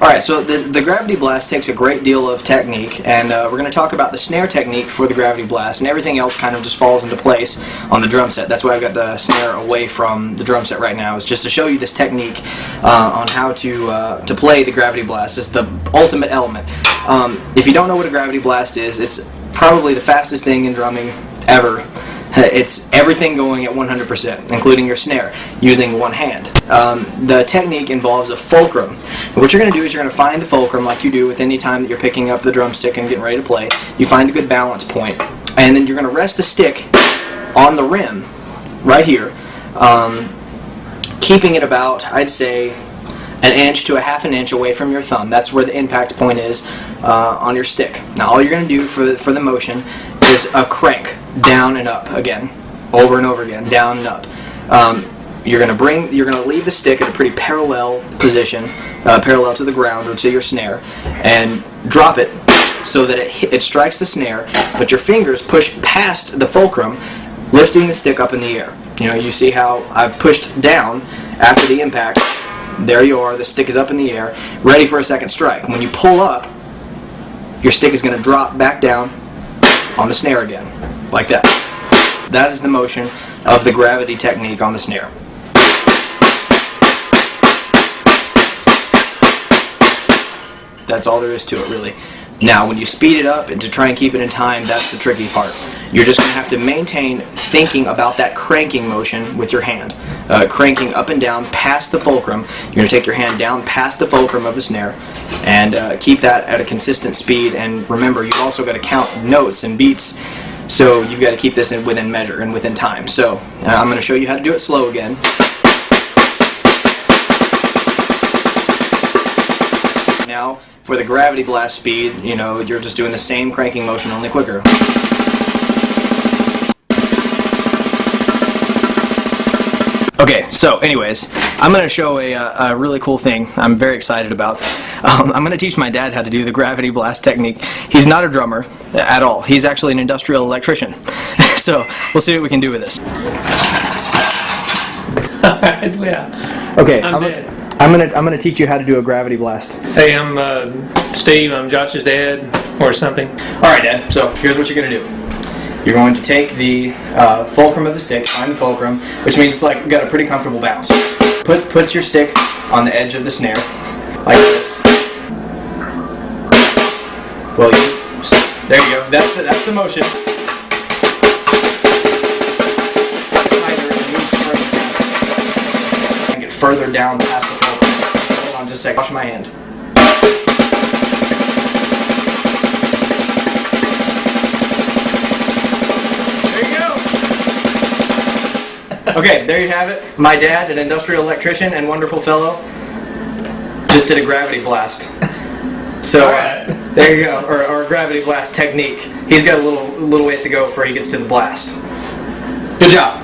Alright, so the gravity blast takes a great deal of technique, and we're going to talk about the snare technique for the gravity blast, and everything else kind of just falls into place on the drum set. That's why I've got the snare away from the drum set right now, is just to show you this technique on how to play the gravity blast. It's the ultimate element. If you don't know what a gravity blast is, it's probably the fastest thing in drumming ever. It's everything going at 100%, including your snare, using one hand. The technique involves a fulcrum. And what you're going to do is you're going to find the fulcrum like you do with any time that you're picking up the drumstick and getting ready to play. You find a good balance point, and then you're going to rest the stick on the rim, right here, keeping it about, I'd say, an inch to a half an inch away from your thumb. That's where the impact point is on your stick. Now all you're going to do for the motion is a crank down and up again, over and over again, down and up. You're going to leave the stick at a pretty parallel position, parallel to the ground or to your snare, and drop it so that it strikes the snare, but your fingers push past the fulcrum, lifting the stick up in the air. You know, you see how I've pushed down after the impact. There you are, the stick is up in the air, ready for a second strike. When you pull up, your stick is going to drop back down on the snare again, like that. That is the motion of the gravity technique on the snare. That's all there is to it, really. Now, when you speed it up and to try and keep it in time, that's the tricky part. You're just going to have to maintain thinking about that cranking motion with your hand. Cranking up and down past the fulcrum. You're going to take your hand down past the fulcrum of the snare and keep that at a consistent speed. And remember, you've also got to count notes and beats, so you've got to keep this within measure and within time. So I'm going to show you how to do it slow again. Now, for the gravity blast speed, you know, you're just doing the same cranking motion, only quicker. Okay, so anyways, I'm going to show a really cool thing I'm very excited about. I'm going to teach my dad how to do the gravity blast technique. He's not a drummer at all. He's actually an industrial electrician. So we'll see what we can do with this. Yeah. Okay, I'm I'm gonna teach you how to do a gravity blast. Hey, I'm Steve. I'm Josh's dad, or something. All right, Dad. So here's what you're gonna do. You're going to take the fulcrum of the stick, find the fulcrum, which means like you got a pretty comfortable bounce. Put your stick on the edge of the snare, like this. Well, there you go. That's the motion. And get further down past the fulcrum. Hold on, just a sec. Wash my hand. Okay, there you have it. My dad, an industrial electrician and wonderful fellow, just did a gravity blast. So there you go, or a gravity blast technique. He's got a little ways to go before he gets to the blast. Good job.